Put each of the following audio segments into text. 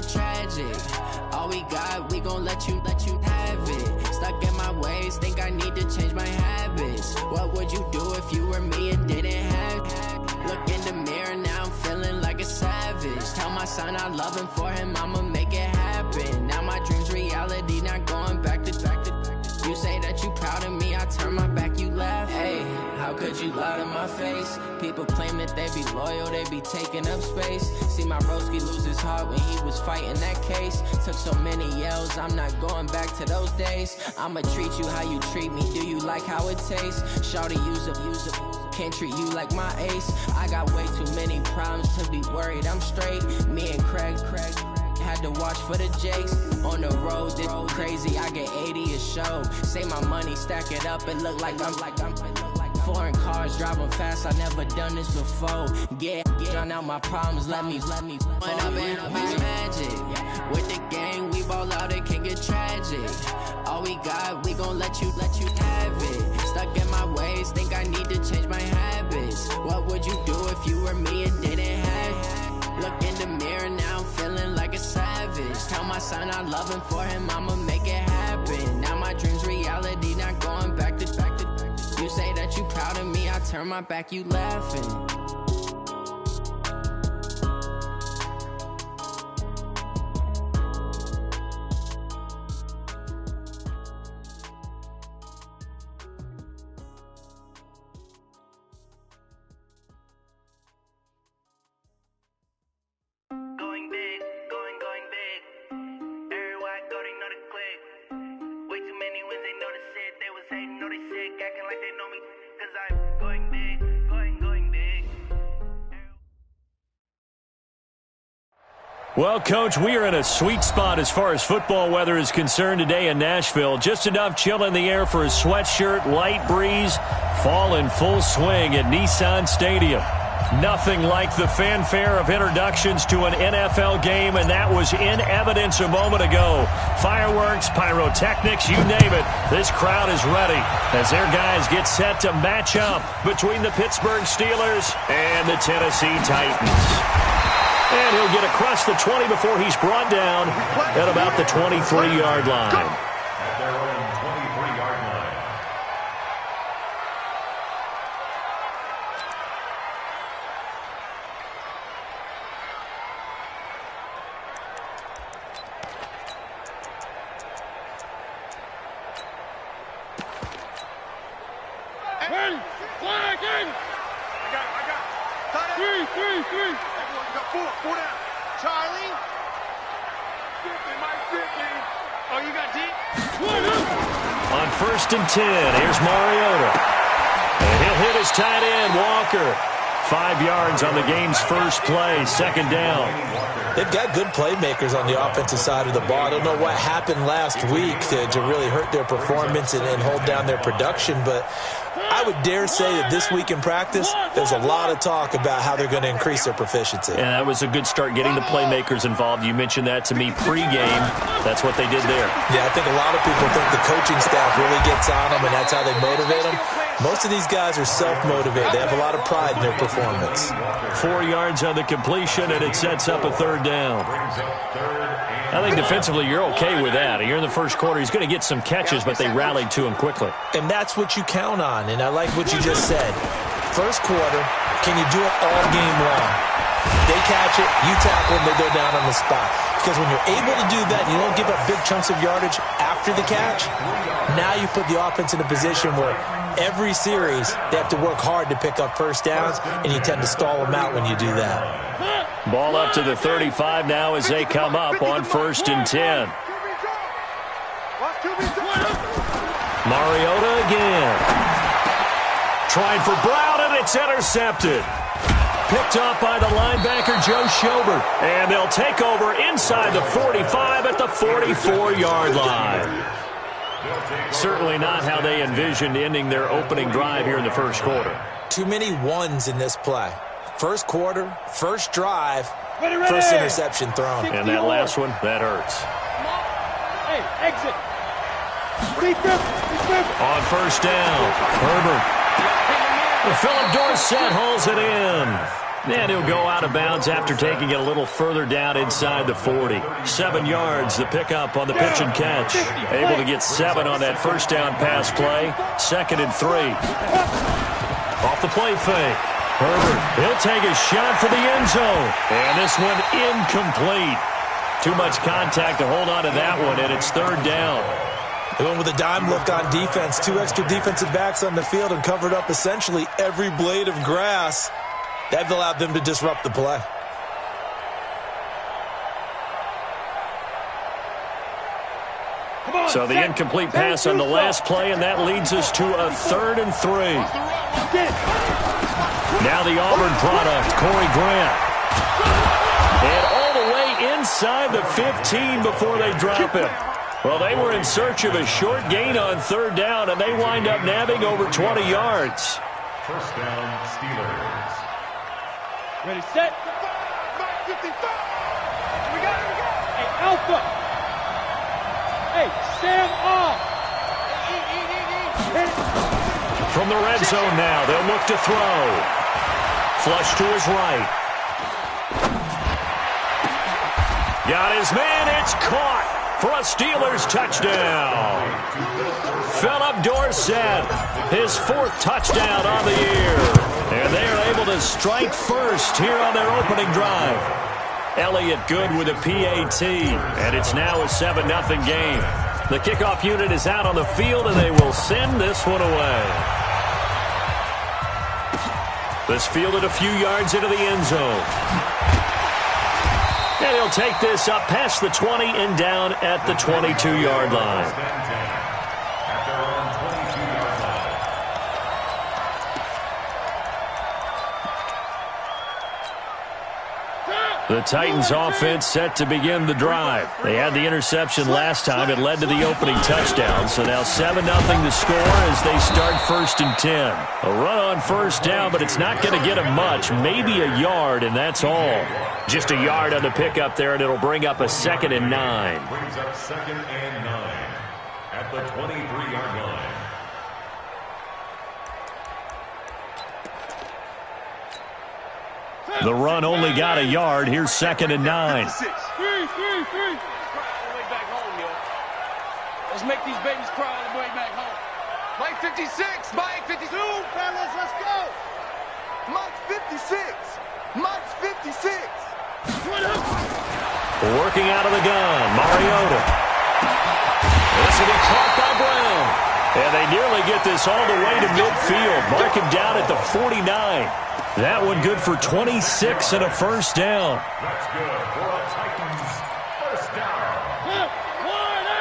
get tragic. All we got, we gon' let you have it. Stuck in my ways, think I need to change my habits. What would you do if you were me and didn't have it? Look in the mirror, now I'm feeling like a savage. Tell my son I love him, for him I'ma make it happen. Now my dream's reality, not going back to. You say that you proud of me, I turn my back, you laugh. Hey, how could you lie to my face? People claim that they be loyal, they be taking up space. See my broski lose his heart when he was fighting that case. Took so many yells, I'm not going back to those days. I'ma treat you how you treat me, do you like how it tastes? Shawty, use it, can't treat you like my ace. I got way too many problems to be worried, I'm straight. Me and Craig had to watch for the Jakes. On the road, this crazy, I get 80 a show. Say my money, stack it up, it look like I'm foreign cars, driving fast, I never done this before. Get drown out my problems, let me Went up and up is magic. With the gang, we ball out, it can get tragic. All we got, we gon' let you have it. Stuck in my ways, think I need to change my habits. What would you do if you were me and didn't have it? Look in the mirror, now I'm feeling like a savage. Tell my son I love him, for him I'ma make it happen. Now my dream's reality, not going back to. You say that you proud of me, I turn my back, you laughing. Well, Coach, we are in a sweet spot as far as football weather is concerned today in Nashville. Just enough chill in the air for a sweatshirt, light breeze, fall in full swing at Nissan Stadium. Nothing like the fanfare of introductions to an NFL game, and that was in evidence a moment ago. Fireworks, pyrotechnics, you name it. This crowd is ready as their guys get set to match up between the Pittsburgh Steelers and the Tennessee Titans. And he'll get across the 20 before he's brought down at about the 23-yard line. At their own 23-yard line. Hey, flag in! I got it. Three. Four down. Charlie. 50, Mike 50. Oh, you got deep? On 1st and 10, here's Mariota. And he'll hit his tight end, Walker. 5 yards on the game's first play, 2nd down. They've got good playmakers on the offensive side of the ball. I don't know what happened last week to really hurt their performance and hold down their production, but I would dare say that this week in practice, there's a lot of talk about how they're going to increase their proficiency. And that was a good start getting the playmakers involved. You mentioned that to me pregame. That's what they did there. Yeah, I think a lot of people think the coaching staff really gets on them, and that's how they motivate them. Most of these guys are self-motivated. They have a lot of pride in their performance. 4 yards on the completion, and it sets up a 3rd down. I think defensively you're okay with that. You're in the first quarter. He's going to get some catches, but they rallied to him quickly. And that's what you count on, and I like what you just said. First quarter, can you do it all game long? They catch it, you tackle them, they go down on the spot. Because when you're able to do that, you don't give up big chunks of yardage after the catch, now you put the offense in a position where every series they have to work hard to pick up first downs, and you tend to stall them out when you do that. Ball up to the 35 now as they come up on 1st and 10. Mariota again. Trying for Brown, and it's intercepted. Picked up by the linebacker, Joe Schobert. And they'll take over inside the 45 at the 44-yard line. Certainly not how they envisioned ending their opening drive here in the first quarter. Too many ones in this play. First quarter, first drive, first interception thrown. And that last one, that hurts. Hey, exit. On 1st down, Herbert. Philip Dorsett hauls it in. And he'll go out of bounds after taking it a little further down inside the 40. 7 yards, the pickup on the pitch and catch. Able to get 7 on that first down pass play. 2nd and 3. Off the play fake. Herbert, he'll take a shot for the end zone. And this one incomplete. Too much contact to hold on to that one, and it's 3rd down. They went with a dime look on defense. 2 extra defensive backs on the field and covered up essentially every blade of grass. That allowed them to disrupt the play. So the incomplete pass on the last play, and that leads us to a 3rd and 3. Now the Auburn product, Corey Grant. And all the way inside the 15 before they drop him. Well, they were in search of a short gain on 3rd down, and they wind up nabbing over 20 yards. First down, Steelers. Ready, set. 55. We got it. Hey, Alpha. Hey, Sam off. From the red zone now, they'll look to throw. Flush to his right. Got his man. It's caught for a Steelers touchdown. Philip Dorsett, his 4th touchdown on the year. And they are able to strike first here on their opening drive. Elliott good with a PAT, and it's now a 7-0 game. The kickoff unit is out on the field, and they will send this one away. This fielded a few yards into the end zone. And he'll take this up past the 20 and down at the 22-yard line. The Titans offense set to begin the drive. They had the interception last time. It led to the opening touchdown. So now 7-0 to score as they start 1st and 10. A run on 1st down, but it's not going to get them much. Maybe a yard, and that's all. Just a yard on the pickup there, and it'll bring up a 2nd and 9. Brings up 2nd and 9 at the 23-yard line. The run only got a yard. Here's 2nd and 9. 3. Let's make these babies cry on the way back home. Mike 56, Mike 52, fellas, let's go. Mike 56, Mike 56. Working out of the gun, Mariota. This will be caught by Brown. And they nearly get this all the way to midfield. Mark him down at the 49. That one good for 26 and a 1st down. That's good for a Titans 1st down.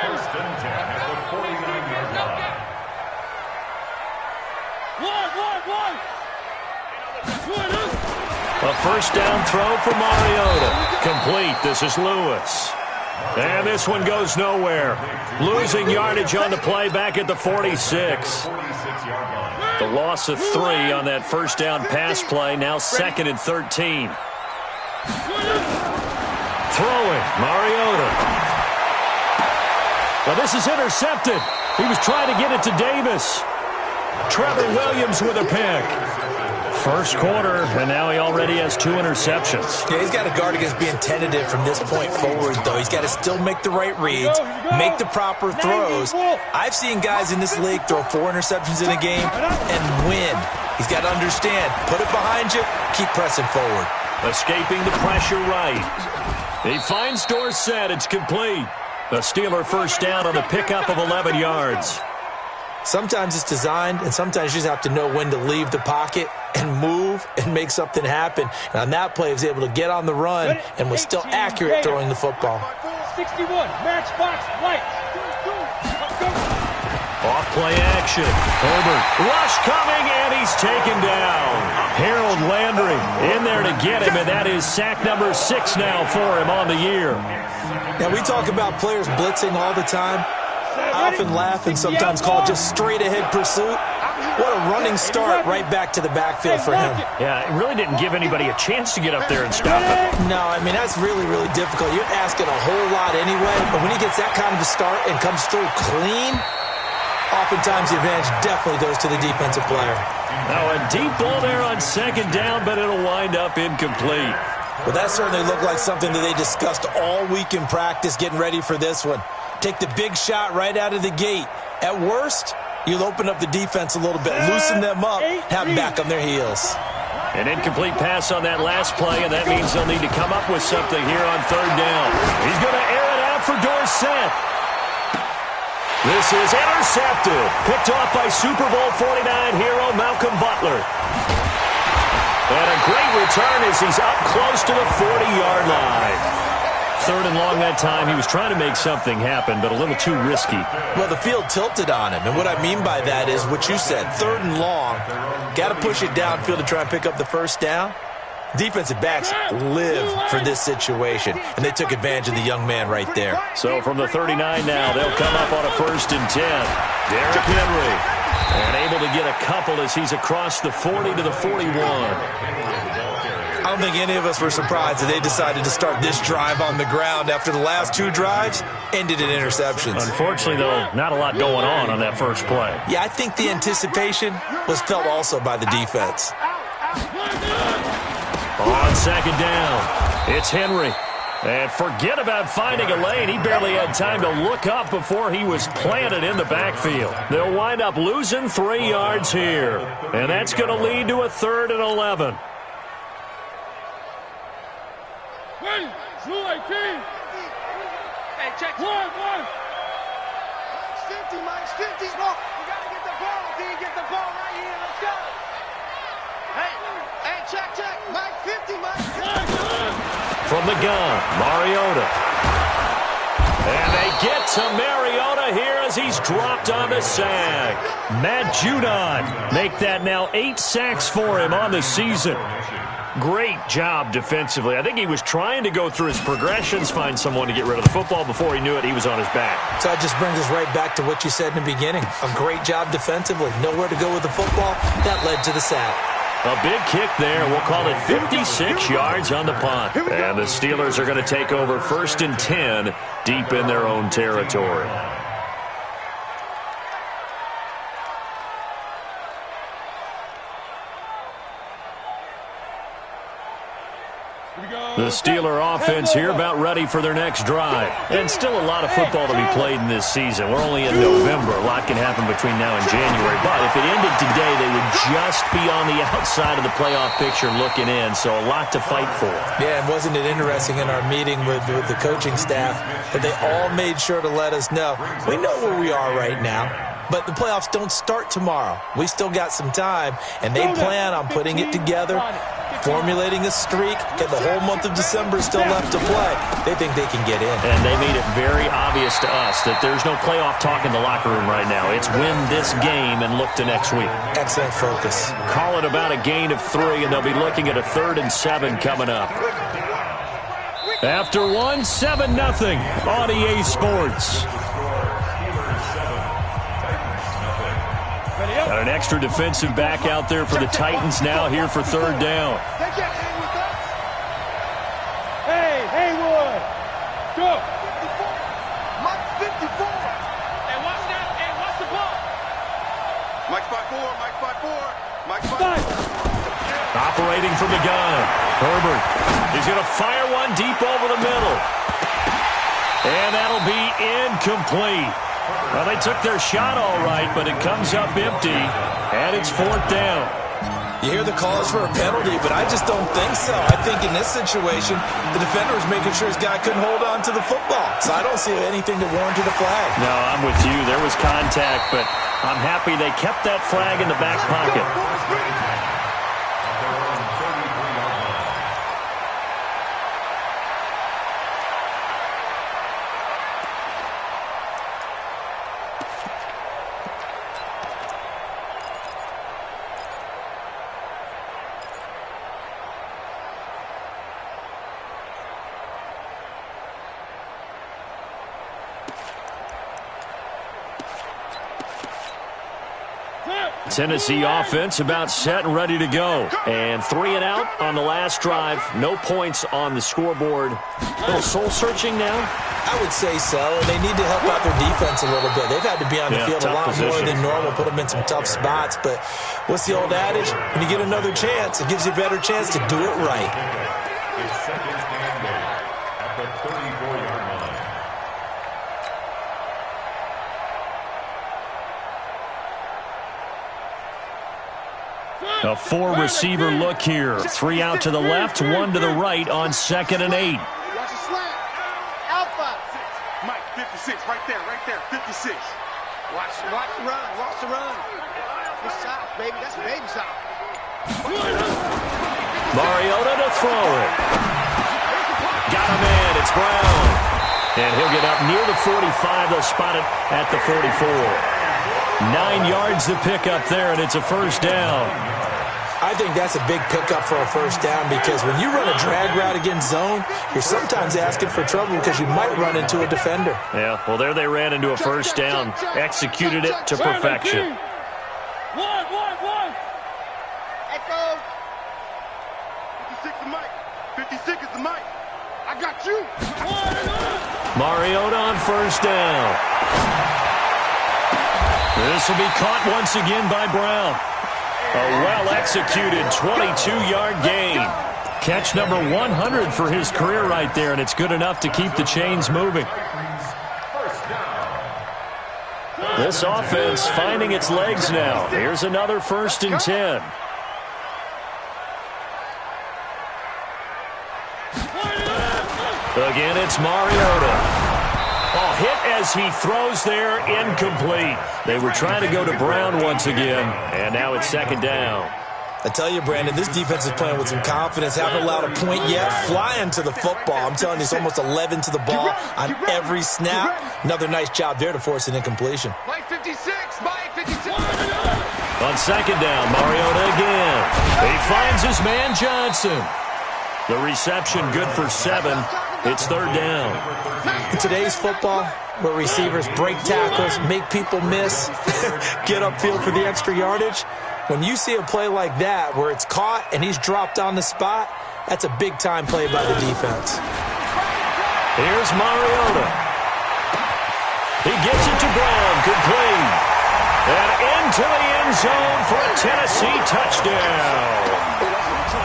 1st and 10 at the 49-yard line. A 1st down throw for Mariota. Complete. This is Lewis. And this one goes nowhere. Losing yardage on the play back at the 46. The loss of 3 on that 1st down pass play. Now 2nd and 13. Throwing, Mariota. Well, this is intercepted. He was trying to get it to Davis. Trevor Williams with a pick. 1st quarter, and now he already has 2 interceptions. Yeah, he's got to guard against being tentative from this point forward, though. He's got to still make the right reads, make the proper throws. I've seen guys in this league throw 4 interceptions in a game and win. He's got to understand, put it behind you, keep pressing forward. Escaping the pressure right. He finds Dorsett. It's complete. The Steeler 1st down on the pickup of 11 yards. Sometimes it's designed, and sometimes you just have to know when to leave the pocket and move and make something happen. And on that play, he was able to get on the run and was still accurate throwing the football. 61, matchbox, white. Off play action. Herbert. Rush coming, and he's taken down. Harold Landry in there to get him, and that is sack number 6 now for him on the year. Now, we talk about players blitzing all the time. I often laugh and sometimes call it just straight-ahead pursuit. What a running start right back to the backfield for him. Yeah, it really didn't give anybody a chance to get up there and stop him. No, I mean, that's really, really difficult. You're asking a whole lot anyway, but when he gets that kind of a start and comes through clean, Oftentimes, the advantage definitely goes to the defensive player. Now a deep ball there on second down, but it'll wind up incomplete. Well, that certainly looked like something that they discussed all week in practice getting ready for this one. Take the big shot right out of the gate. At worst, you'll open up the defense a little bit, loosen them up, have them back on their heels. An incomplete pass on that last play, and that means they'll need to come up with something here on third down. He's going to air it out for Dorsett. This is intercepted. Picked off by Super Bowl 49 hero Malcolm Butler. And a great return as he's up close to the 40-yard line. Third and long that time. He was trying to make something happen, but a little too risky. Well, the field tilted on him, and what I mean by that is what you said. Third and long, got to push it downfield to try and pick up the first down. Defensive backs live for this situation, and they took advantage of the young man right there. So from the 39 now, they'll come up on a 1st and 10. Derrick Henry, and able to get a couple as he's across the 40 to the 41. I don't think any of us were surprised that they decided to start this drive on the ground after the last two drives ended in interceptions. Unfortunately, though, not a lot going on that first play. Yeah, I think the anticipation was felt also by the defense. On second down, it's Henry. And forget about finding a lane. He barely had time to look up before he was planted in the backfield. They'll wind up losing 3 yards here. And that's going to lead to a 3rd and 11. Hey, check. One. Mike's 50, Mike's 50. Go. You got to get the ball. Can you get the ball right here? Let's go. Hey, check. Mike 50, Mike. From the gun, Mariota. And they get to Mariota here as he's dropped on the sack. Matt Judon make that now 8 sacks for him on the season. Great job defensively. I think he was trying to go through his progressions, find someone to get rid of the football. Before he knew it, he was on his back. So that just brings us right back to what you said in the beginning. A great job defensively. Nowhere to go with the football. That led to the sack. A big kick there. We'll call it 56 yards on the punt. And the Steelers are going to take over 1st and 10 deep in their own territory. The Steeler offense here about ready for their next drive. And still a lot of football to be played in this season. We're only in November. A lot can happen between now and January. But if it ended today, they would just be on the outside of the playoff picture looking in. So a lot to fight for. Yeah, and wasn't it interesting in our meeting with the coaching staff that they all made sure to let us know, we know where we are right now, but the playoffs don't start tomorrow. We still got some time, and they plan on putting it together, formulating a streak, get the whole month of December still left to play. They think they can get in. And they made it very obvious to us that there's no playoff talk in the locker room right now. It's win this game and look to next week. Excellent focus. Call it about a gain of 3, and they'll be looking at a 3rd and 7 coming up. After 1, 7-0 on EA Sports. Got an extra defensive back out there for the Titans now here for 3rd down. Hey, Haywood. Go. Mike 54. Hey, watch that. Hey, watch the ball. Mike 5-4. Mike 5-4. Mike 5-4. Operating from the gun. Herbert. He's going to fire one deep over the middle. And that'll be incomplete. Well, they took their shot all right, but it comes up empty, and it's 4th down. You hear the calls for a penalty, but I just don't think so. I think in this situation, the defender was making sure his guy couldn't hold on to the football. So I don't see anything that warranted a flag. No, I'm with you. There was contact, but I'm happy they kept that flag in the back pocket. Tennessee offense about set and ready to go. And 3 and out on the last drive. No points on the scoreboard. A little soul-searching now? I would say so, and they need to help out their defense a little bit. They've had to be on the field a lot more than normal, put them in some tough spots. But what's the old adage? When you get another chance, it gives you a better chance to do it right. His second stand made at the 34-yard line. A 4-receiver look here. 3 out to the left, 1 to the right on 2nd and 8. Watch the slant. Alpha. Mike, 56, right there, 56. Watch the run. Good shot, baby. That's a baby shot. Mariota to throw it. Got a man. It's Brown. And he'll get up near the 45. They'll spot it at the 44. 9 yards to pick up there, and it's a first down. I think that's a big pickup for a first down because when you run a drag route against zone, you're sometimes asking for trouble because you might run into a defender. Yeah, well, there they ran into a first down. Executed it to perfection. One. Echo. 56 is Mike. 56 is the Mike. I got you. Mariota on first down. This will be caught once again by Brown. A well-executed 22-yard gain. Catch number 100 for his career right there, and it's good enough to keep the chains moving. This offense finding its legs now. Here's another 1st and 10. Again, it's Mariota. Oh, hit as he throws there, incomplete. They were trying to go to Brown once again, and now it's 2nd down. I tell you, Brandon, this defense is playing with some confidence. Haven't allowed a point yet. Flying to the football. I'm telling you, it's almost 11 to the ball on every snap. Another nice job there to force an incompletion. Mike 56, Mike 56. On 2nd down, Mariota again. He finds his man Johnson. The reception good for 7. It's 3rd down. In today's football, where receivers break tackles, make people miss, get upfield for the extra yardage, when you see a play like that where it's caught and he's dropped on the spot, that's a big-time play by the defense. Here's Mariota. He gets it to Brown, complete. And into the end zone for a Tennessee touchdown.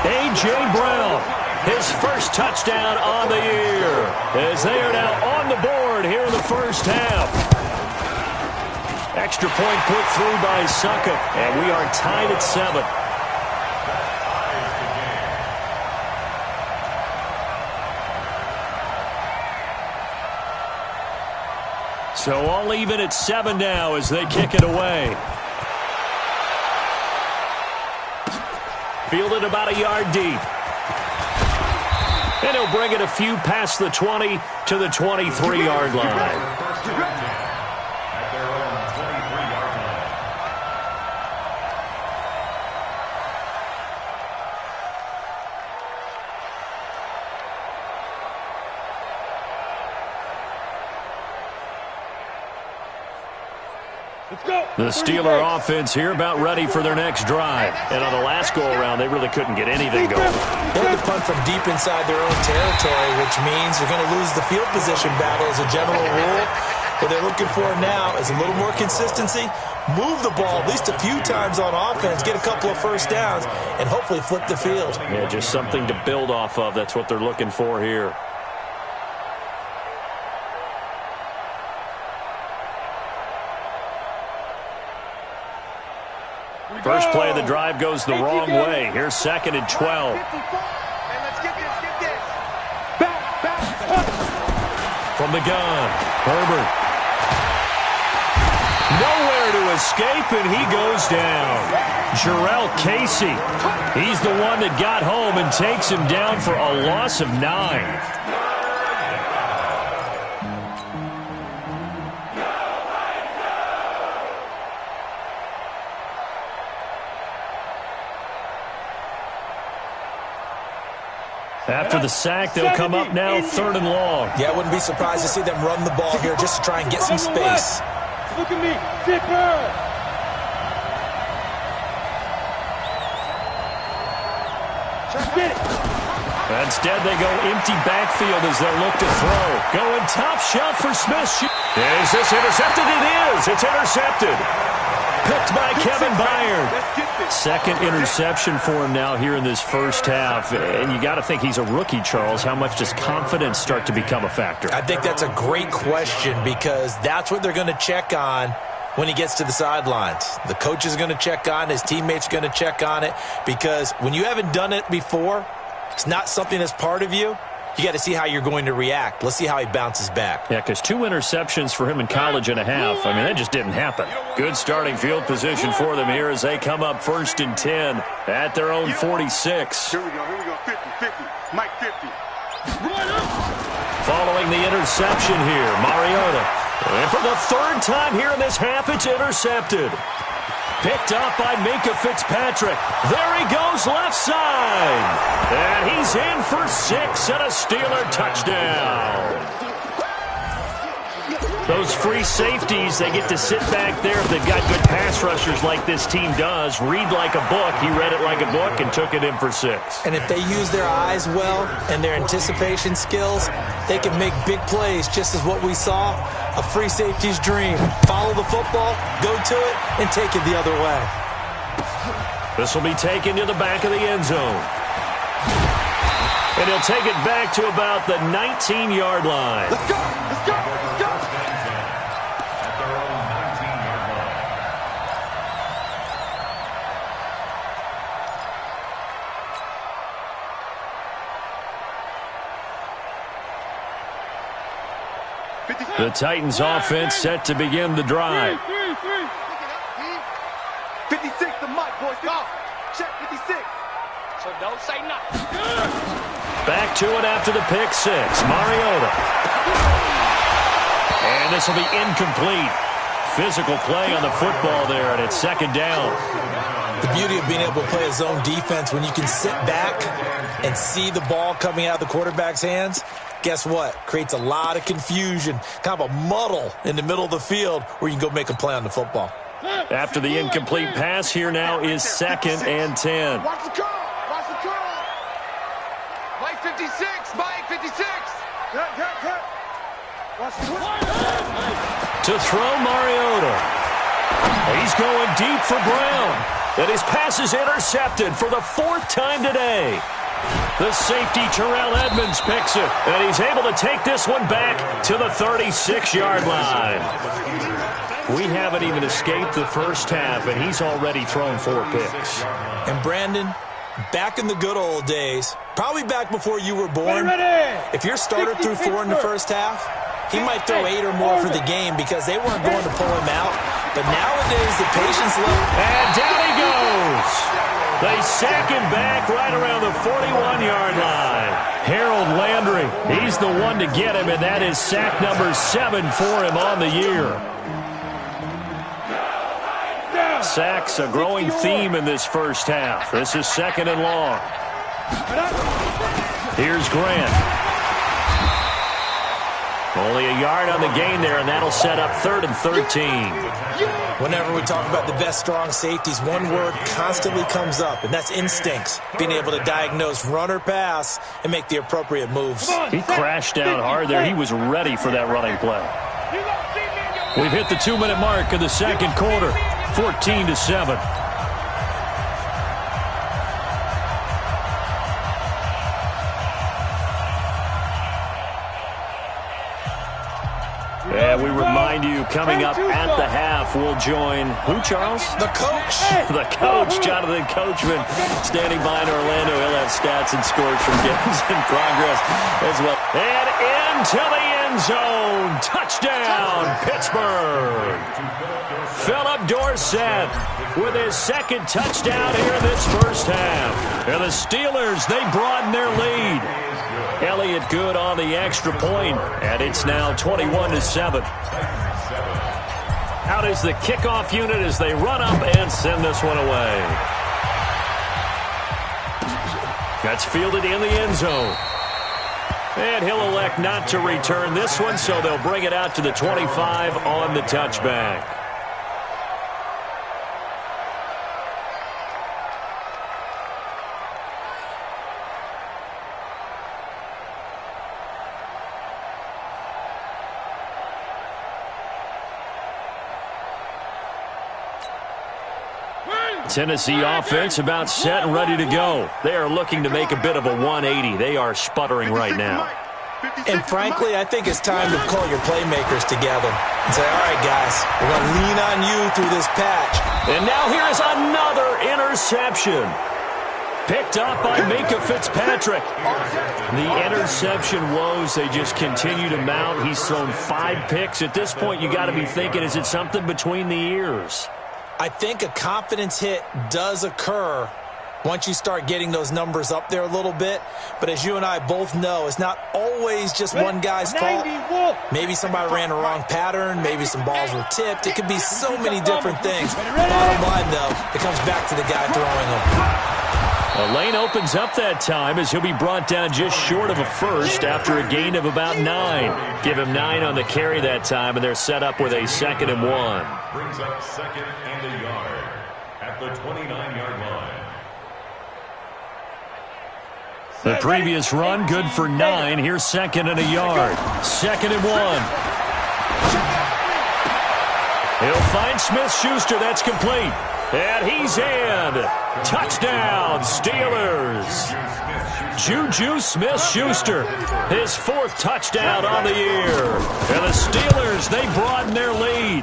A.J. Brown, his first touchdown on the year, as they are now on the board here in the first half. Extra point put through by Suckup, and we are tied at 7. So all even at 7 now as they kick it away. Fielded about a yard deep. And he'll bring it a few past the 20 to the 23-yard line. The Steeler offense here about ready for their next drive. And on the last go-around, they really couldn't get anything going. They had to punt from deep inside their own territory, which means you're going to lose the field position battle as a general rule. What they're looking for now is a little more consistency, move the ball at least a few times on offense, get a couple of first downs, and hopefully flip the field. Yeah, just something to build off of. That's what they're looking for here. First play of the drive goes the wrong way. Here's 2nd and 12. From the gun, Herbert. Nowhere to escape, and he goes down. Jarrell Casey. He's the one that got home and takes him down for a loss of 9. After the sack, they'll come up now 3rd and long. Yeah, I wouldn't be surprised to see them run the ball here just to try and get some space. Look at me, zipper. Instead, they go empty backfield as they look to throw. Going top shelf for Smith. Is this intercepted? It is. It's intercepted. Picked by Kevin Byard. Second interception for him now here in this first half. And you got to think he's a rookie, Charles. How much does confidence start to become a factor? I think that's a great question because that's what they're going to check on when he gets to the sidelines. The coach is going to check on it. His teammates are going to check on it because when you haven't done it before, it's not something that's part of you. You got to see how you're going to react. Let's see how he bounces back. Yeah, because 2 interceptions for him in college and a half. I mean, that just didn't happen. Good starting field position for them here as they come up 1st and 10 at their own 46. Here we go, 50, 50, Mike 50. Following the interception here, Mariota. And for the 3rd time here in this half, it's intercepted. Picked up by Minkah Fitzpatrick. There he goes, left side. And he's in for 6 and a Steeler touchdown. Those free safeties, they get to sit back there if they've got good pass rushers like this team does. Read like a book. He read it like a book and took it in for 6. And if they use their eyes well and their anticipation skills, they can make big plays, just as what we saw, a free safety's dream. Follow the football, go to it, and take it the other way. This will be taken to the back of the end zone. And he'll take it back to about the 19-yard line. Let's go, let's go, let's go. At their own 19-yard line. The Titans offense set to begin the drive. 56 to Mike, boys. Go. Check 56. So don't say nothing. Back to it after the pick 6. Mariota. And this will be incomplete. Physical play on the football there, and it's 2nd down. The beauty of being able to play a zone defense when you can sit back and see the ball coming out of the quarterback's hands, guess what? Creates a lot of confusion, kind of a muddle in the middle of the field where you can go make a play on the football. After the incomplete pass, here now is 2nd and 10. Watch the curl. Watch the curl. Mike 56. Mike 56. Cut. Watch the curl. To throw Mariota. He's going deep for Brown. And his pass is intercepted for the 4th time today. The safety, Terrell Edmonds, picks it. And he's able to take this one back to the 36-yard line. We haven't even escaped the first half, and he's already thrown 4 picks. And Brandon, back in the good old days, probably back before you were born, if your starter threw 4 in the first half, he might throw 8 or more for the game because they weren't going to pull him out. But nowadays, the patience level... And down he goes. They sack him back right around the 41-yard line. Harold Landry, he's the one to get him, and that is sack number 7 for him on the year. Sacks, a growing theme in this first half. This is 2nd and long. Here's Grant. Only a yard on the gain there, and that'll set up 3rd and 13. Whenever we talk about the best strong safeties, one word constantly comes up, and that's instincts. Being able to diagnose run or pass and make the appropriate moves. He crashed down hard there. He was ready for that running play. We've hit the 2-minute mark of the 2nd quarter. 14-7. And we remind you, coming up at the half, we'll join who, Charles? The coach. The coach, Jonathan Coachman, standing by in Orlando. He'll have stats and scores from games in progress as well. And into the end zone. Touchdown, Pittsburgh. Philip Dorsett with his 2nd touchdown here in this first half. And the Steelers, they broaden their lead. Elliott good on the extra point, and it's now 21-7. Out is the kickoff unit as they run up and send this one away. That's fielded in the end zone. And he'll elect not to return this one, so they'll bring it out to the 25 on the touchback. Tennessee offense about set and ready to go. They are looking to make a bit of a 180. They are sputtering right now. And frankly, I think it's time to call your playmakers together and say, all right, guys, we're going to lean on you through this patch. And now here is another interception. Picked up by Minka Fitzpatrick. The interception woes, they just continue to mount. He's thrown 5 picks. At this point, you got to be thinking, is it something between the ears? I think a confidence hit does occur once you start getting those numbers up there a little bit. But as you and I both know, it's not always just one guy's fault. Maybe somebody ran a wrong pattern. Maybe some balls were tipped. It could be so many different things. Bottom line, though, it comes back to the guy throwing them. A lane opens up that time as he'll be brought down just short of a first after a gain of about 9. Give him 9 on the carry that time, and they're set up with a 2nd and 1. Brings up 2nd and a yard at the 29-yard line. The previous run, good for 9. Here's 2nd and a yard. 2nd and 1. He'll find Smith-Schuster. That's complete. And he's in. Touchdown, Steelers. Juju Smith-Schuster, his 4th touchdown on the year. And the Steelers, they broaden their lead.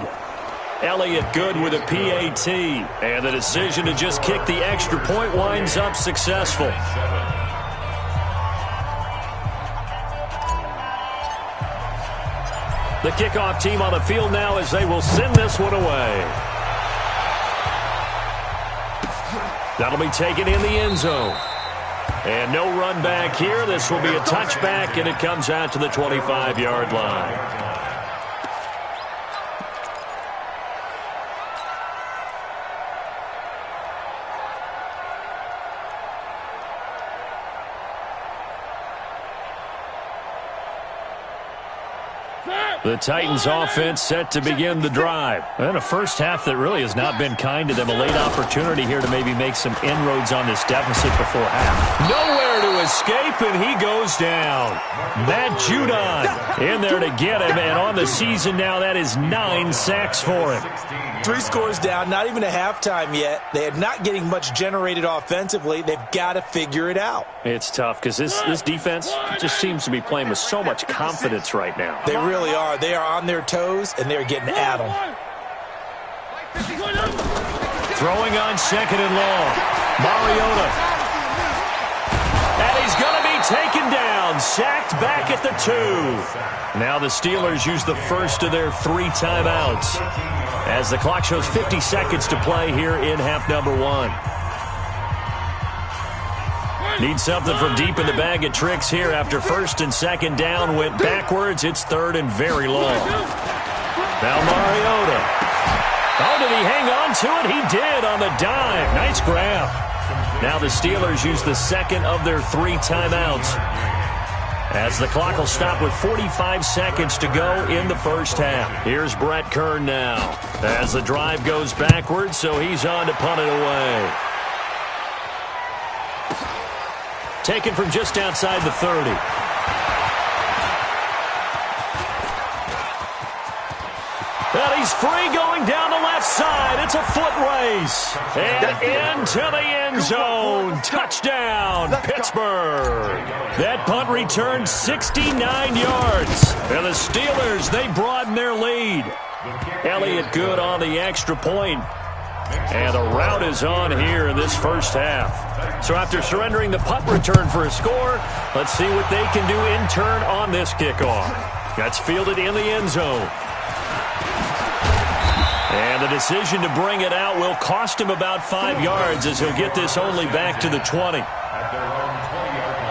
Elliott Good with a PAT. And the decision to just kick the extra point winds up successful. The kickoff team on the field now as they will send this one away. That'll be taken in the end zone. And no run back here. This will be a touchback, and it comes out to the 25-yard line. The Titans offense set to begin the drive. And a first half that really has not been kind to them. A late opportunity here to maybe make some inroads on this deficit before half. Nowhere to escape, and he goes down. Matt Judon in there to get him. And on the season now, that is 9 sacks for him. 3 scores down, not even a halftime yet. They are not getting much generated offensively. They've got to figure it out. It's tough because this defense just seems to be playing with so much confidence right now. They really are. They are on their toes, and they're getting at them. Throwing on 2nd and long. Mariota. And he's going to be taken down. Sacked back at the 2. Now the Steelers use the first of their 3 timeouts as the clock shows 50 seconds to play here in half number 1. Need something from deep in the bag of tricks here after 1st and 2nd down went backwards. It's 3rd and very long. Now Mariota. Oh, did he hang on to it? He did on the dime. Nice grab. Now the Steelers use the 2nd of their 3 timeouts as the clock will stop with 45 seconds to go in the first half. Here's Brett Kern now as the drive goes backwards, so he's on to punt it away. Taken from just outside the 30. And he's free going down the left side. It's a foot race. And into the end zone. Touchdown, Pittsburgh. That punt returned 69 yards. And the Steelers, they broaden their lead. Elliott Good on the extra point. And the route is on here in this first half. So after surrendering the punt return for a score, let's see what they can do in turn on this kickoff. That's fielded in the end zone. And the decision to bring it out will cost him about 5 yards as he'll get this only back to the 20. At their own 20-yard line.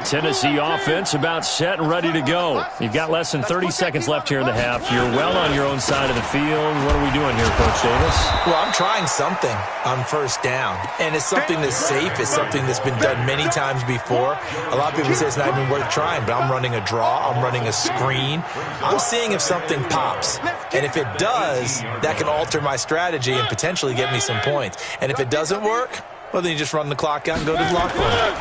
Tennessee offense about set and ready to go. You've got less than 30 seconds left here in the half. You're well on your own side of the field. What are we doing here, Coach Davis? Well, I'm trying something on first down, and it's something that's safe. It's something that's been done many times before. A lot of people say it's not even worth trying, but I'm running a draw. I'm running a screen. I'm seeing if something pops, and if it does, that can alter my strategy and potentially get me some points. And if it doesn't work, well, then you just run the clock out and go to the locker room.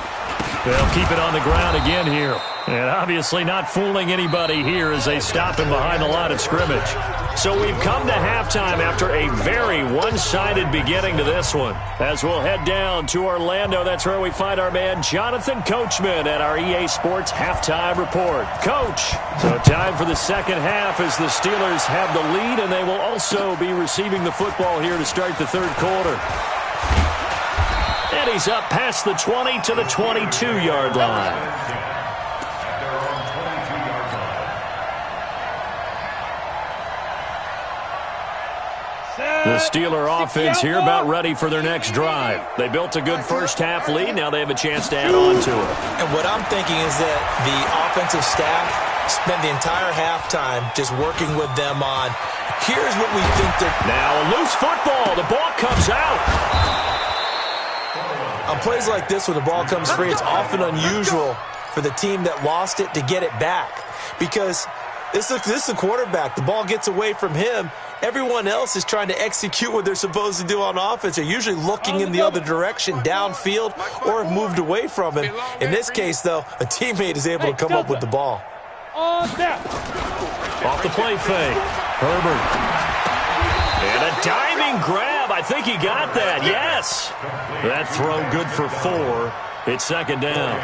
They'll keep it on the ground again here. And obviously not fooling anybody here as they stop him behind the line of scrimmage. So we've come to halftime after a very one-sided beginning to this one. As we'll head down to Orlando, that's where we find our man Jonathan Coachman at our EA Sports Halftime Report. Coach, so time for the second half as the Steelers have the lead, and they will also be receiving the football here to start the third quarter. And he's up past the 20 to the 22-yard line. The Steeler offense here about ready for their next drive. They built a good first-half lead. Now they have a chance to add on to it. And what I'm thinking is that the offensive staff spent the entire halftime just working with them on, here's what we think they're... Now a loose football. The ball comes out. On plays like this, when the ball comes free, it's often unusual for the team that lost it to get it back. Because this is a quarterback. The ball gets away from him. Everyone else is trying to execute what they're supposed to do on offense. They're usually looking in the other direction, downfield, or have moved away from him. In this case, though, a teammate is able to come up with the ball. Off the play fake. Herbert. And a diving grab. I think he got that. Yes. That throw good for 4. It's second down.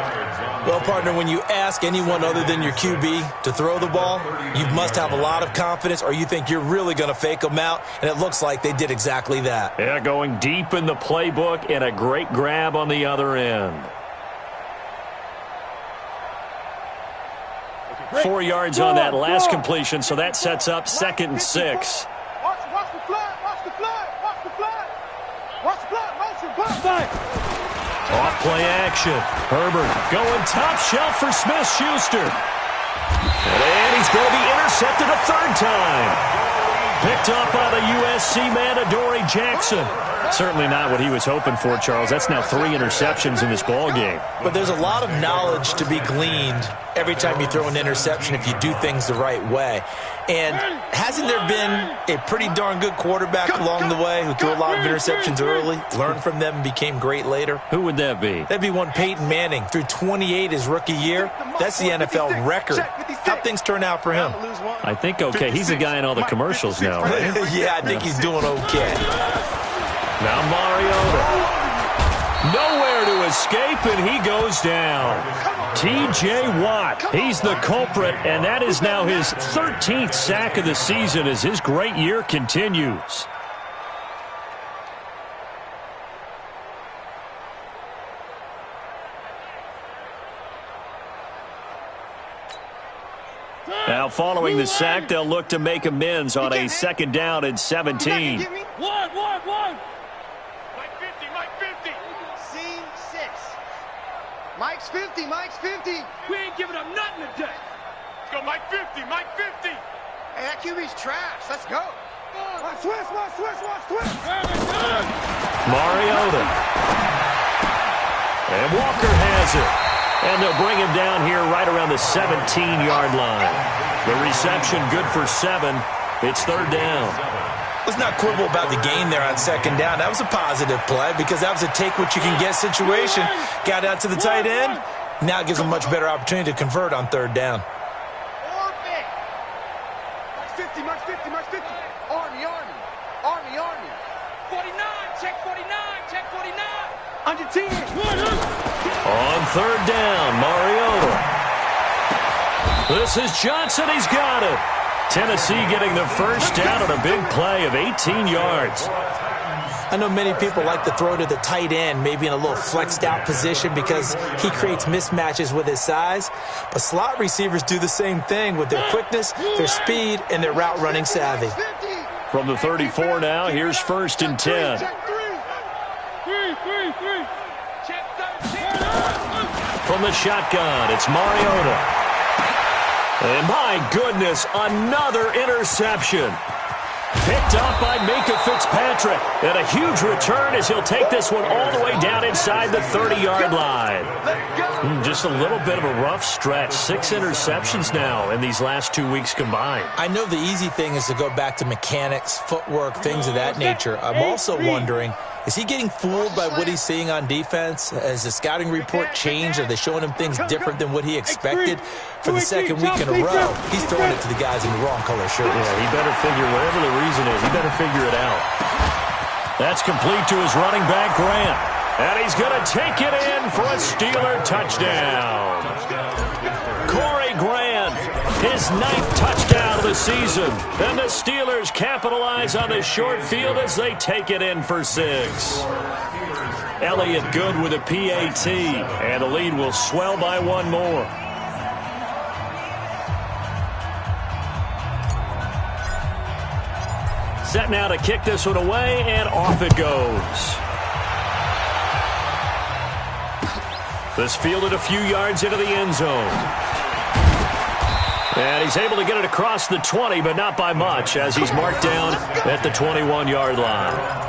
Well, partner, when you ask anyone other than your QB to throw the ball, you must have a lot of confidence, or you think you're really going to fake them out, and it looks like they did exactly that. Yeah, going deep in the playbook and a great grab on the other end. 4 yards on that last completion, so that sets up 2nd and 6. Watch the flood, watch the flood, watch the flood. Watch the flood, motion, flood. Off play action. Herbert going top shelf for Smith-Schuster. And he's going to be intercepted a third time. Picked up by the USC man, Adoree Jackson. Certainly not what he was hoping for, Charles. That's now 3 interceptions in this ball game. But there's a lot of knowledge to be gleaned every time you throw an interception if you do things the right way. And hasn't there been a pretty darn good quarterback along the way who threw a lot of interceptions early, learned from them, and became great later? Who would that be? That'd be one Peyton Manning. Threw 28 his rookie year. That's the NFL record. How'd things turn out for him? I think okay. He's the guy in all the commercials now, right? Yeah, I think he's doing okay. Now Mariota. Nowhere to escape, and he goes down. T.J. Watt, he's the culprit, and that is now his 13th sack of the season as his great year continues. Now, following the sack, they'll look to make amends on a 2nd down and 17. One. Mike 50, Mike 50. Scene 6. Mike's 50, Mike's 50. We ain't giving up nothing today. Let's go, Mike 50, Mike 50. Hey, that QB's trash. Let's go. Watch twist. Mariota. And Walker has it. And they'll bring him down here right around the 17-yard line. The reception good for 7. It's 3rd down. Let's not quibble about the gain there on 2nd down. That was a positive play because that was a take-what-you-can-get situation. Got out to the tight end. Now it gives them a much better opportunity to convert on 3rd down. Mike's 50, Mike's 50. Army. 49, check 49. Under 10. On 3rd down, Mariota. This is Johnson. He's got it. Tennessee getting the first down on a big play of 18 yards. I know many people like to throw to the tight end, maybe in a little flexed out position because he creates mismatches with his size. But slot receivers do the same thing with their quickness, their speed, and their route running savvy. From the 34 now, here's 1st and 10. From the shotgun, it's Mariota. And my goodness, another interception. Picked up by Minka Fitzpatrick. And a huge return as he'll take this one all the way down inside the 30-yard line. Just a little bit of a rough stretch. 6 interceptions now in these last 2 weeks combined. I know the easy thing is to go back to mechanics, footwork, things of that nature. I'm also wondering Is he getting fooled by what he's seeing on defense? Has the scouting report changed? Are they showing him things different than what he expected? For the second week in a row, he's throwing it to the guys in the wrong color shirts. Yeah, he better figure, whatever the reason is, he better figure it out. That's complete to his running back, Grant. And he's going to take it in for a Steeler touchdown. Corey Grant, his 9th touchdown of the season. And the Steelers capitalize on the short field as they take it in for 6. Elliott Good with a PAT, and the lead will swell by 1 more. Set now to kick this one away, and off it goes. This fielded a few yards into the end zone. And he's able to get it across the 20, but not by much, as he's marked down at the 21-yard line.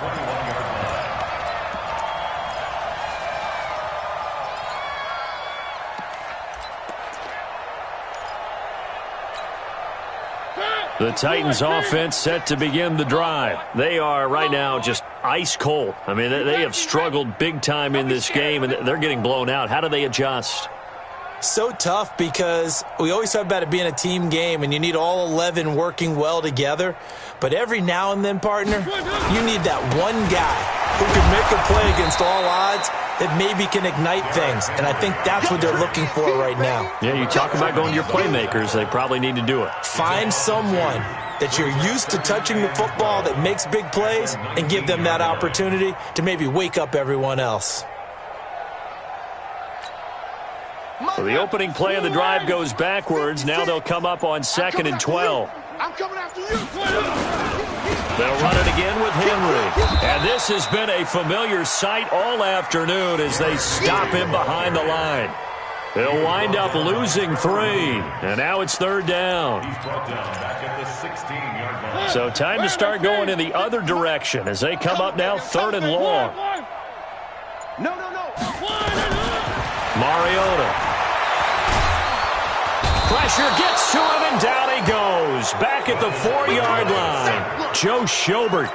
The Titans offense set to begin the drive. They are right now just ice cold. I mean, they have struggled big time in this game, and they're getting blown out. How do they adjust? So tough, because we always talk about it being a team game, and you need all 11 working well together. But every now and then, partner, you need that one guy who can make a play against all odds that maybe can ignite things. And I think that's what they're looking for right now. Yeah, you talk about going to your playmakers. They probably need to do it. Find someone that you're used to touching the football that makes big plays and give them that opportunity to maybe wake up everyone else. So the opening play of the drive goes backwards. Now they'll come up on 2nd and 12. I'm coming after you. They'll run it again with Henry. And this has been a familiar sight all afternoon as they stop him behind the line. They'll wind up losing 3. And now it's 3rd down. He's brought down back at the 16-yard line. So time to start going in the other direction as they come up now 3rd and long. No. Mariota. Pressure gets to him, and down he goes. Back at the 4-yard line. Joe Schobert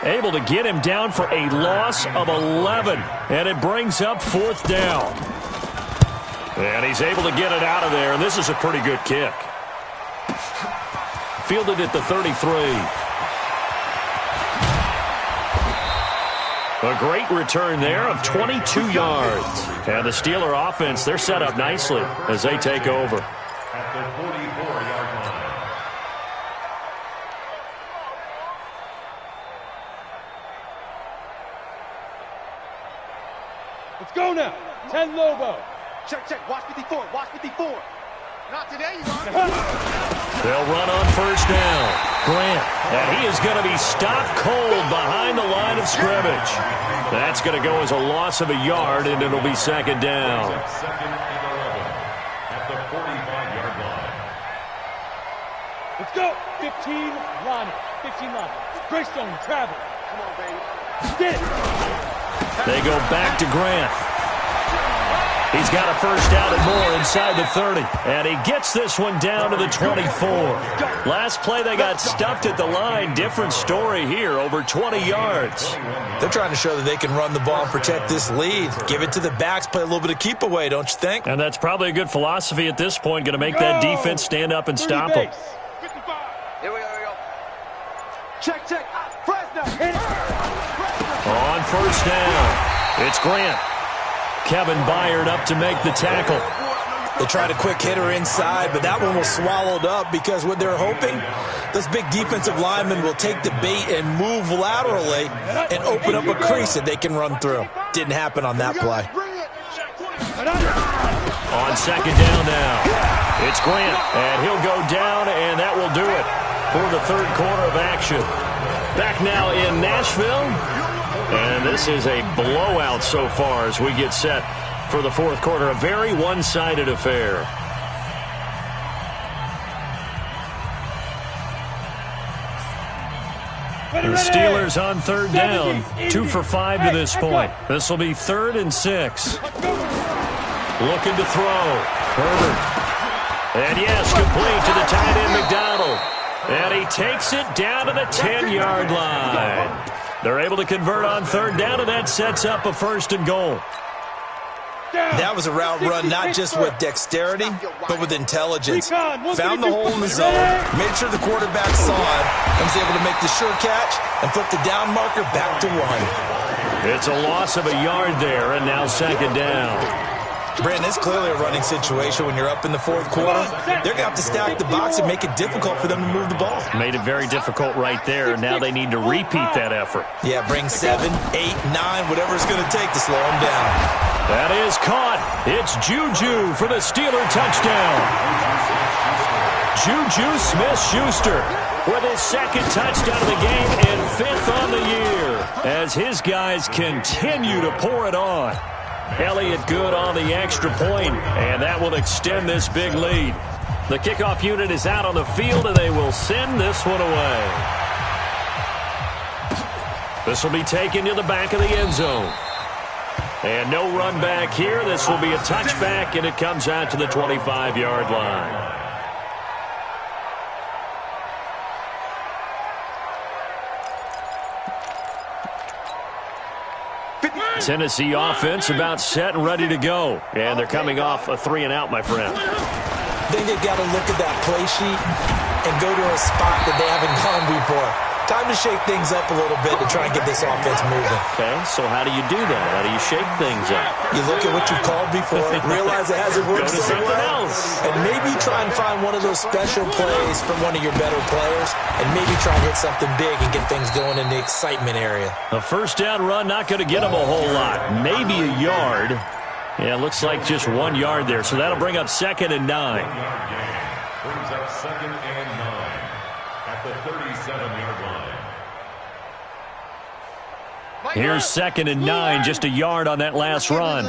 able to get him down for a loss of 11. And it brings up 4th down. And he's able to get it out of there, and this is a pretty good kick. Fielded at the 33. A great return there of 22 yards. And the Steeler offense, they're set up nicely as they take over. At the 44-yard line. Let's go now. 10 Lobo. Check. Watch 54. Not today, you are. They'll run on 1st down. Grant, and he is going to be stopped cold behind the line of scrimmage. That's going to go as a loss of a yard, and it'll be 2nd down. 2nd and 11 at the 45-yard line. Let's go. 15 line. Greystone, travel. Come on, baby. Get it. They go back to Grant. He's got a 1st down and more inside the 30. And he gets this one down to the 24. Last play, they got stuffed at the line. Different story here, over 20 yards. They're trying to show that they can run the ball and protect this lead. Give it to the backs, play a little bit of keep away, don't you think? And that's probably a good philosophy at this point. Going to make that defense stand up and stop them. Here we go. Check. Fresno. On 1st down, it's Grant. Kevin Byard up to make the tackle. They tried a quick hitter inside, but that one was swallowed up because what they're hoping, those big defensive linemen will take the bait and move laterally and open up a crease that they can run through. Didn't happen on that play. On 2nd down now, it's Grant, and he'll go down, and that will do it for the 3rd quarter of action. Back now in Nashville. And this is a blowout so far as we get set for the 4th quarter. A very one-sided affair. The Steelers on 3rd down. 2 for 5 to this point. This will be 3rd and 6. Looking to throw. Herbert. And yes, complete to the tight end, McDonald. And he takes it down to the 10-yard line. They're able to convert on third down, and that sets up a 1st and goal. That was a route run not just with dexterity, but with intelligence. Found the hole in the zone, made sure the quarterback saw it, and was able to make the sure catch and flip the down marker back to 1. It's a loss of a yard there, and now 2nd down. Brandon, it's clearly a running situation when you're up in the 4th quarter. They're going to have to stack the box and make it difficult for them to move the ball. Made it very difficult right there. Now they need to repeat that effort. Yeah, bring 7, 8, 9, whatever it's going to take to slow them down. That is caught. It's Juju for the Steeler touchdown. Juju Smith-Schuster with his 2nd touchdown of the game and 5th on the year as his guys continue to pour it on. Elliott good on the extra point, and that will extend this big lead. The kickoff unit is out on the field, and they will send this one away. This will be taken to the back of the end zone. And no run back here. This will be a touchback, and it comes out to the 25-yard line. Tennessee offense about set and ready to go. And they're coming off a 3-and-out, my friend. I think they've got to look at that play sheet and go to a spot that they haven't gone before. Time to shake things up a little bit to try and get this offense moving. Okay, so how do you do that? How do you shake things up? You look at what you called before, realize it hasn't worked so well, and maybe try and find one of those special plays from one of your better players, and maybe try and hit something big and get things going in the excitement area. A 1st down run, not going to get them a whole lot. Maybe a yard. Yeah, it looks like just 1 yard there, so that'll bring up 2nd and 9. Brings up 2nd and 9 at the 37-yard line. Here's 2nd and 9, just a yard on that last run.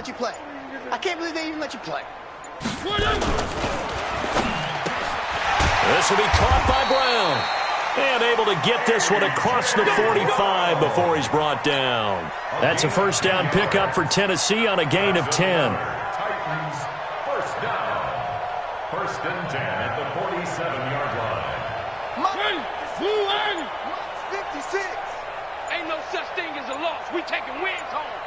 I can't believe they even let you play. This will be caught by Brown. And able to get this one across the 45 before he's brought down. That's a 1st down pickup for Tennessee on a gain of 10. Titans, 1st down. 1st and 10 at the 47-yard line. 56. Ain't no such thing as a loss. We taking wins home.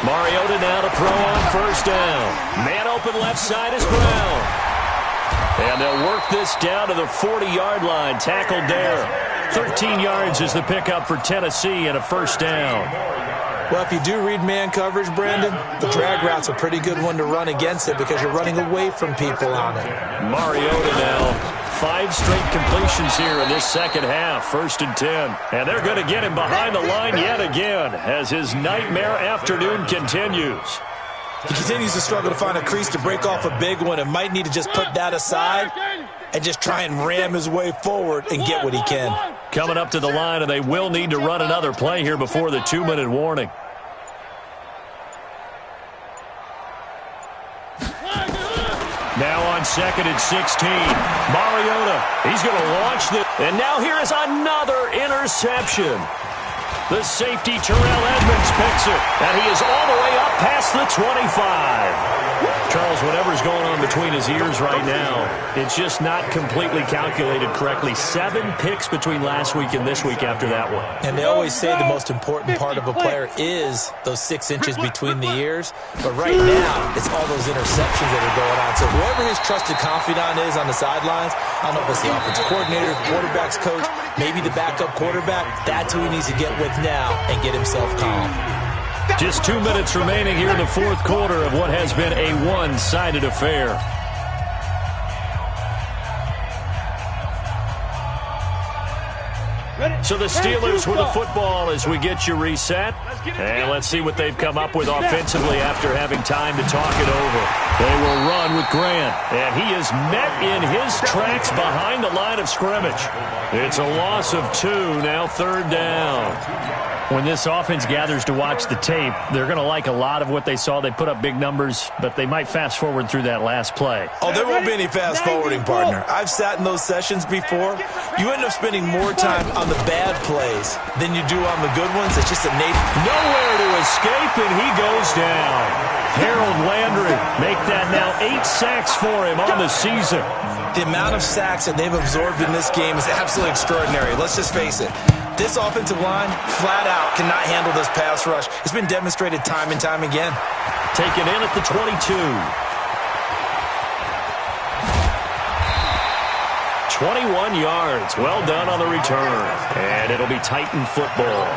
Mariota now to throw on 1st down. Man open left side is Brown. And they'll work this down to the 40-yard line. Tackled there. 13 yards is the pickup for Tennessee and a 1st down. Well, if you do read man coverage, Brandon, the drag route's a pretty good one to run against it because you're running away from people on it. Mariota now. 5 straight completions here in this 2nd half. 1st and 10. And they're going to get him behind the line yet again as his nightmare afternoon continues. He continues to struggle to find a crease to break off a big one and might need to just put that aside and just try and ram his way forward and get what he can. Coming up to the line, and they will need to run another play here before the 2-minute warning. Now on 2nd and 16. Mariota, he's going to launch the... And now here is another interception. The safety, Terrell Edmonds, picks it. And he is all the way up past the 25. Charles, whatever's going on between his ears right now, it's just not completely calculated correctly. 7 picks between last week and this week after that one. And they always say the most important part of a player is those 6 inches between the ears. But right now, it's all those interceptions that are going on. So whoever his trusted confidant is on the sidelines, I don't know if it's the offensive coordinator, the quarterback's coach, maybe the backup quarterback, that's who he needs to get with now and get himself calm. Just 2 minutes remaining here in the 4th quarter of what has been a one-sided affair. So the Steelers with the football as we get you reset. And let's see what they've come up with offensively after having time to talk it over. They will run with Grant. And he is met in his tracks behind the line of scrimmage. It's a loss of 2, now 3rd down. When this offense gathers to watch the tape, they're going to like a lot of what they saw. They put up big numbers, but they might fast forward through that last play. Oh, there won't be any fast forwarding, partner. I've sat in those sessions before. You end up spending more time on the bad plays than you do on the good ones. It's just a native. Nowhere to escape, and he goes down. Harold Landry make that now 8 sacks for him on the season. The amount of sacks that they've absorbed in this game is absolutely extraordinary. Let's just face it. This offensive line, flat out, cannot handle this pass rush. It's been demonstrated time and time again. Taken in at the 22. 21 yards. Well done on the return. And it'll be Titan football.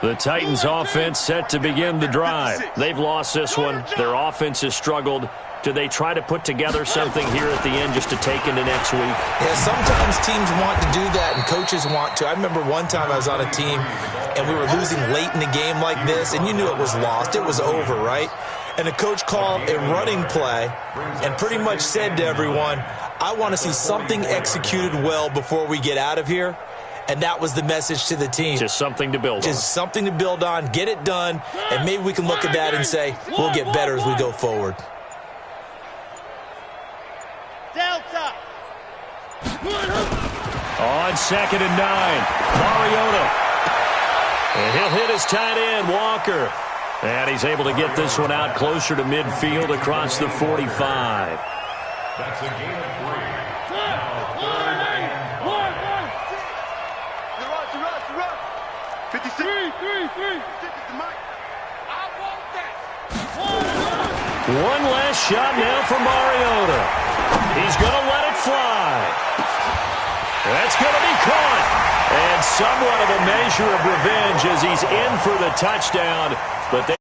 The Titans offense set to begin the drive. They've lost this one. Their offense has struggled. Do they try to put together something here at the end just to take into next week? Yeah, sometimes teams want to do that and coaches want to. I remember one time I was on a team and we were losing late in the game like this, and you knew it was lost. It was over, right? And the coach called a running play and pretty much said to everyone, I want to see something executed well before we get out of here. And that was the message to the team. Just something to build on. Just something to build on, get it done, and maybe we can look at that and say, we'll get better as we go forward. Delta. On 2nd and 9, Mariota. And he'll hit his tight end, Walker. And he's able to get this one out closer to midfield across the 45. That's a gain of 3. Run. 56. 3. One last shot now for Mariota. He's going to let it fly. That's going to be caught. And somewhat of a measure of revenge as he's in for the touchdown. But they